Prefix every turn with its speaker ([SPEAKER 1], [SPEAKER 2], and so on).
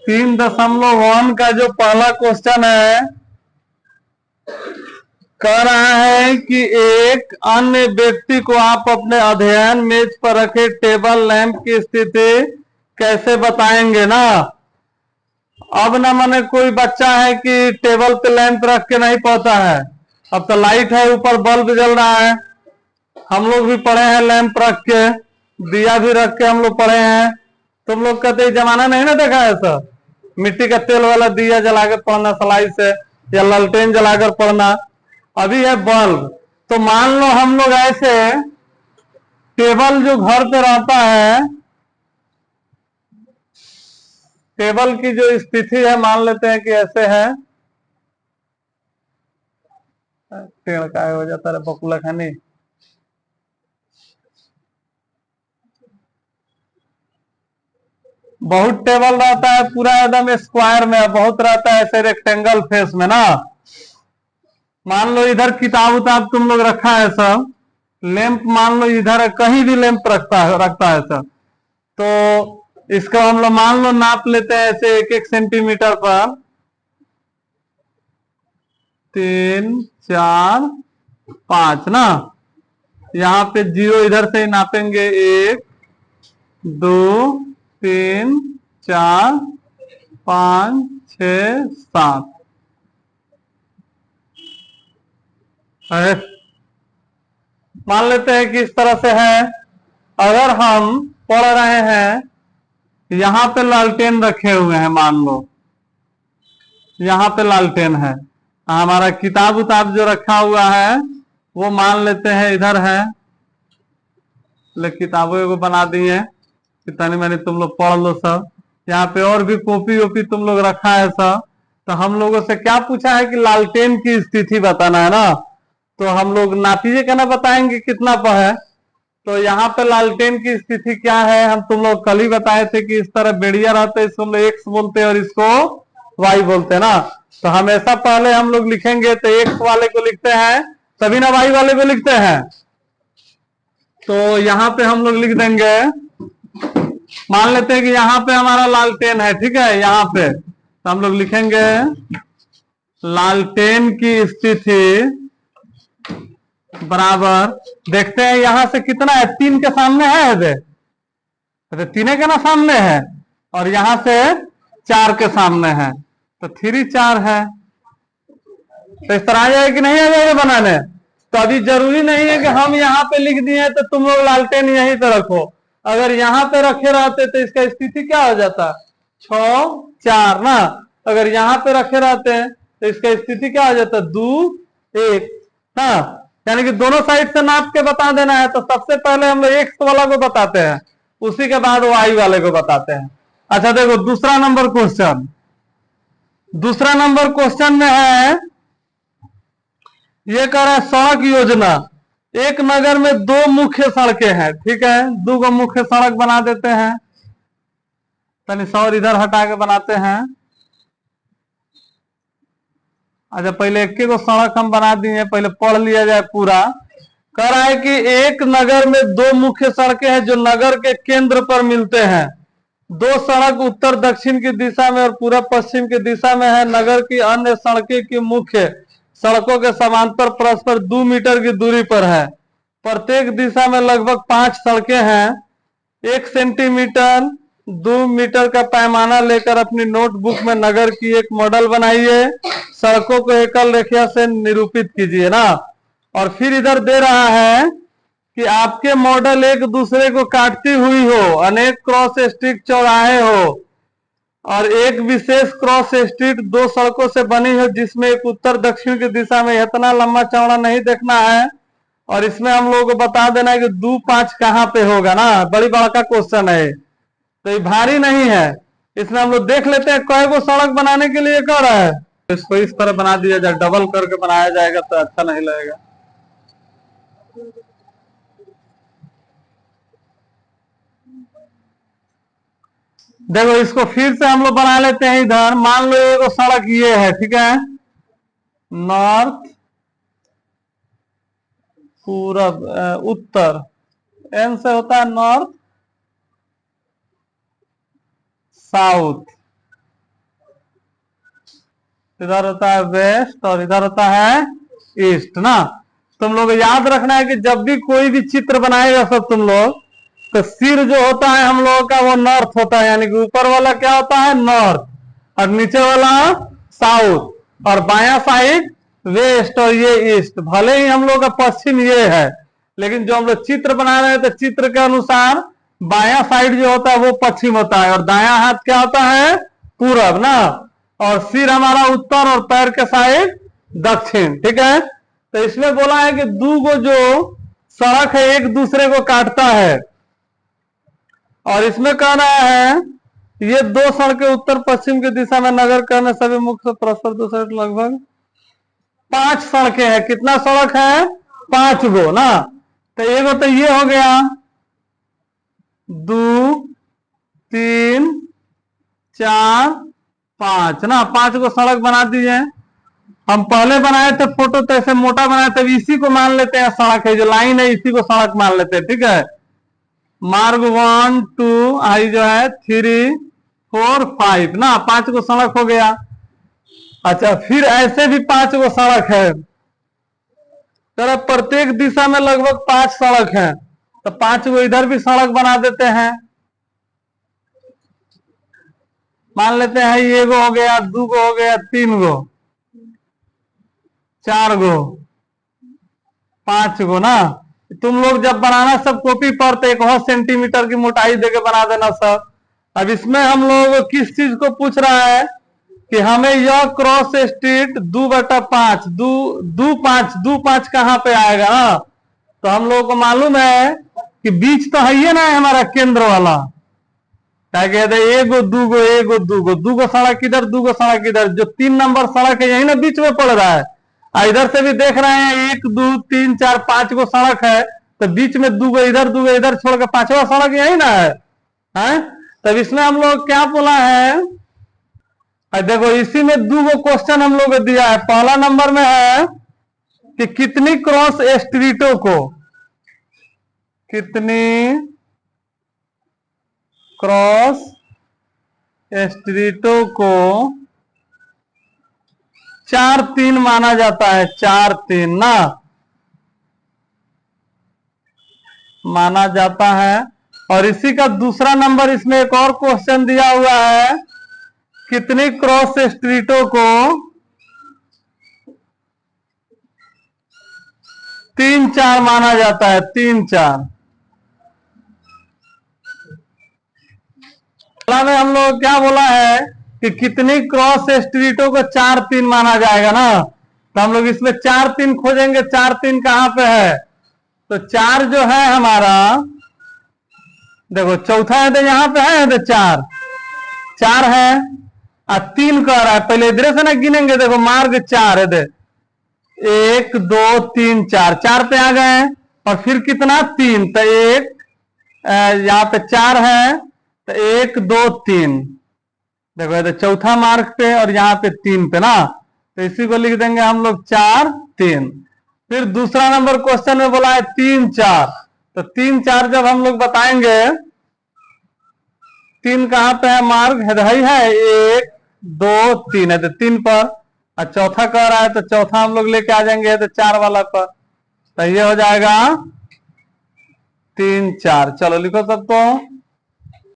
[SPEAKER 1] 3.1 का जो पहला क्वेश्चन है, कह रहा है कि एक अन्य व्यक्ति को आप अपने अध्ययन मेज पर रखे टेबल लैंप की स्थिति कैसे बताएंगे ना। अब ना माने कोई बच्चा है कि टेबल पे लैंप रख के नहीं पढ़ता है, अब तो लाइट है, ऊपर बल्ब जल रहा है। हम लोग भी पढ़े हैं लैंप रख के, दिया भी रख के हम लोग पढ़े हैं। तुम लोग कहते जमाना नहीं ना देखा है सर, मिट्टी का तेल वाला दिया जलाकर पढ़ना सलाई से, या लालटेन जलाकर पढ़ना। अभी है बल्ब। तो मान लो हम लोग ऐसे टेबल जो घर पे रहता है, टेबल की जो स्थिति है मान लेते हैं कि ऐसे है, टेढ़ का हो जाता है बकुला खानी। बहुत टेबल रहता है पूरा एकदम स्क्वायर में, बहुत रहता है ऐसे रेक्टेंगल फेस में ना। मान लो इधर किताब उताब तुम लोग रखा है सब, लैंप मान लो इधर है, कहीं भी लैंप रखता है सब। तो इसको हम लोग मान लो नाप लेते हैं ऐसे 1-1 सेंटीमीटर पर, 3, 4, 5 ना। यहाँ पे 0 इधर से ही नापेंगे, 1, 2, 3, 4, 5, 6, 7 है। मान लेते हैं कि इस तरह से है। अगर हम पढ़ रहे हैं, यहां पे लालटेन रखे हुए हैं, मान लो यहां पे लालटेन है, हमारा किताब उताब जो रखा हुआ है वो मान लेते हैं इधर है, किताबों को बना दिए कि तनी मनी तुम लोग पढ़ लो सब। यहाँ पे और भी कॉपी वोपी तुम लोग रखा है सब। तो हम लोगों से क्या पूछा है कि लालटेन की स्थिति बताना है ना। तो हम लोग नापीजे का ना बताएंगे कितना पर है। तो यहाँ पे लालटेन की स्थिति क्या है, हम तुम लोग कल ही बताए थे कि इस तरह बेड़िया रहता है, इसको हम लोग एक्स बोलते हैं और इसको वाई बोलते हैं ना। तो हमेशा पहले हम लोग लिखेंगे तो एक्स वाले को लिखते हैं, तभी ना वाई वाले को लिखते हैं। तो यहाँ पे हम लोग लिख देंगे, मान लेते हैं कि यहाँ पे हमारा लालटेन है, ठीक है। यहाँ पे तो हम लोग लिखेंगे लालटेन की स्थिति बराबर, देखते हैं यहां से कितना है, 3 के सामने है, तो 3 के ना सामने है, और यहां से 4 के सामने है, तो 3, 4 है। तो इस तरह आ जाएगा कि नहीं आ जाएगा बनाने। तो अभी जरूरी नहीं है कि हम यहाँ पे लिख दिए तो तुम लोग लालटेन यहीं पे रखो। अगर यहाँ पे रखे रहते तो इसका स्थिति क्या हो जाता, 6, 4 ना। अगर यहाँ पे रखे रहते हैं तो इसका स्थिति क्या हो जाता, 2, 1 ना। यानी कि दोनों साइड से नाप के बता देना है। तो सबसे पहले हम लोग एक्स वाला को बताते हैं, उसी के बाद वाई वाले को बताते हैं। अच्छा देखो दूसरा नंबर क्वेश्चन, दूसरा नंबर क्वेश्चन में है, ये कह रहा है सड़क योजना। एक नगर में 2 मुख्य सड़कें हैं, ठीक है, 2 मुख्य सड़क बना देते हैं। तनी सौर इधर हटा के बनाते हैं। अच्छा पहले एक को सड़क हम बना दिए, पहले पढ़ लिया जाए पूरा। कह रहा है कि एक नगर में 2 मुख्य सड़कें हैं जो नगर के केंद्र पर मिलते हैं। 2 सड़क उत्तर दक्षिण की दिशा में और पूर्व पश्चिम की दिशा में है। नगर की अन्य सड़कें की मुख्य सड़कों के समांतर परस्पर 2 मीटर की दूरी पर है। प्रत्येक दिशा में लगभग 5 सड़कें हैं। 1 सेंटीमीटर 2 मीटर का पैमाना लेकर अपनी नोटबुक में नगर की एक मॉडल बनाइए। सड़कों को एकल रेखा से निरूपित कीजिए ना। और फिर इधर दे रहा है कि आपके मॉडल एक दूसरे को काटती हुई हो, अनेक क्रॉस स्ट्रीट चौराहे हो, और एक विशेष क्रॉस स्ट्रीट 2 सड़कों से बनी हो जिसमें एक उत्तर दक्षिण की दिशा में, इतना लंबा चौड़ा नहीं देखना है। और इसमें हम लोगों को बता देना है कि 2, 5 कहाँ पे होगा ना। बड़ी बड़ा का क्वेश्चन है, तो ये भारी नहीं है। इसमें हम लोग देख लेते हैं कई को सड़क बनाने के लिए कर रहा है। इसको इस तरह बना दिया जाए, डबल करके बनाया जाएगा तो अच्छा नहीं लगेगा। देखो इसको फिर से हम लोग बना लेते हैं। इधर मान लो ये सड़क ये है, ठीक है, नॉर्थ पूरब उत्तर, एन से होता है नॉर्थ, साउथ, इधर होता है वेस्ट और इधर होता है ईस्ट ना। तुम लोग याद रखना है कि जब भी कोई भी चित्र बनाएगा सब तुम लोग, तो सिर जो होता है हम लोगों का वो नॉर्थ होता है, यानी कि ऊपर वाला क्या होता है नॉर्थ, और नीचे वाला साउथ, और बायां साइड वेस्ट और ये ईस्ट। भले ही हम लोग का पश्चिम ये है, लेकिन जो हम लोग चित्र बना रहे हैं तो चित्र के अनुसार बायां साइड जो होता है वो पश्चिम होता है, और दायां हाथ क्या होता है पूरब ना, और सिर हमारा उत्तर और पैर के साइड दक्षिण। ठीक है, तो इसमें बोला है कि दो गो जो सड़क है एक दूसरे को काटता है, और इसमें कहना है ये दो सड़कें उत्तर पश्चिम की दिशा में नगर करने सभी मुख्य परस्पर दूसरे लगभग 5 सड़कें हैं। कितना सड़क है 5 गो ना। तो एक तो ये हो गया 2 3 4 5 ना, 5 गो सड़क बना दीजिए। हम पहले बनाए थे फोटो तो ऐसे मोटा बनाए थे, इसी को मान लेते हैं सड़क है, जो लाइन है इसी को सड़क मान लेते हैं। ठीक है, मार्ग 1 2 आई जो है 3 4 5 ना, 5 गो सड़क हो गया। अच्छा, फिर ऐसे भी 5 गो सड़क है, तो प्रत्येक दिशा में लगभग 5 सड़क है, तो 5 गो इधर भी सड़क बना देते हैं। मान लेते हैं ये गो हो गया, 2 गो हो गया, 3 गो, 4 गो, 5 गो ना। तुम लोग जब बनाना सब कॉपी पर तो 1 सेंटीमीटर की मोटाई देके बना देना सब। अब इसमें हम लोग किस चीज को पूछ रहा है कि हमें यह क्रॉस स्ट्रीट 2/5 दो पांच कहाँ पे आएगा ना। तो हम लोगों को मालूम है कि बीच तो है ही ना हमारा केंद्र वाला, क्या कहते हैं एगो दू गो सड़क इधर 2 गो सड़क इधर, जो 3 नंबर सड़क है यही ना बीच में पड़ रहा है। इधर से भी देख रहे हैं 1 2 3 4 5 गो सड़क है, तो बीच में 2 गो इधर छोड़ के 5वां सड़क यही ना है? तब इसमें हम लोग क्या बोला है, देखो इसी में 2 गो क्वेश्चन हम लोग दिया है। पहला नंबर में है कि कितनी क्रॉस स्ट्रीटों को, कितनी क्रॉस स्ट्रीटों को 4 3 माना जाता है, 4 3 ना माना जाता है। और इसी का दूसरा नंबर इसमें एक और क्वेश्चन दिया हुआ है, कितनी क्रॉस स्ट्रीटों को 3 4 माना जाता है, 3 4। में हम लोग क्या बोला है कि कितनी क्रॉस स्ट्रीटों को 4 3 माना जाएगा ना। तो हम लोग इसमें 4 3 खोजेंगे, 4 3 कहां पे है, तो 4 जो है हमारा, देखो चौथा है तो यहां पे है, तो 4 है और 3 कह रहा है। पहले इधर से ना गिनेंगे, देखो मार्ग 4 है, दे 1 2 3 4 पे आ गए, और फिर कितना 3, तो एक यहाँ पे 4 है, तो 1 2 3, देखो ये तो चौथा मार्ग पे और यहाँ पे 3 पे ना, तो इसी को लिख देंगे हम लोग 4 3। फिर दूसरा नंबर क्वेश्चन में बोला है 3 4, तो 3 4 जब हम लोग बताएंगे, 3 कहां पे है मार्ग है 1 2 3 है, तो 3 पर, और चौथा कह रहा है तो चौथा हम लोग लेके आ जाएंगे तो 4 वाला पर, तो ये हो जाएगा 3 4। चलो लिखो सबको।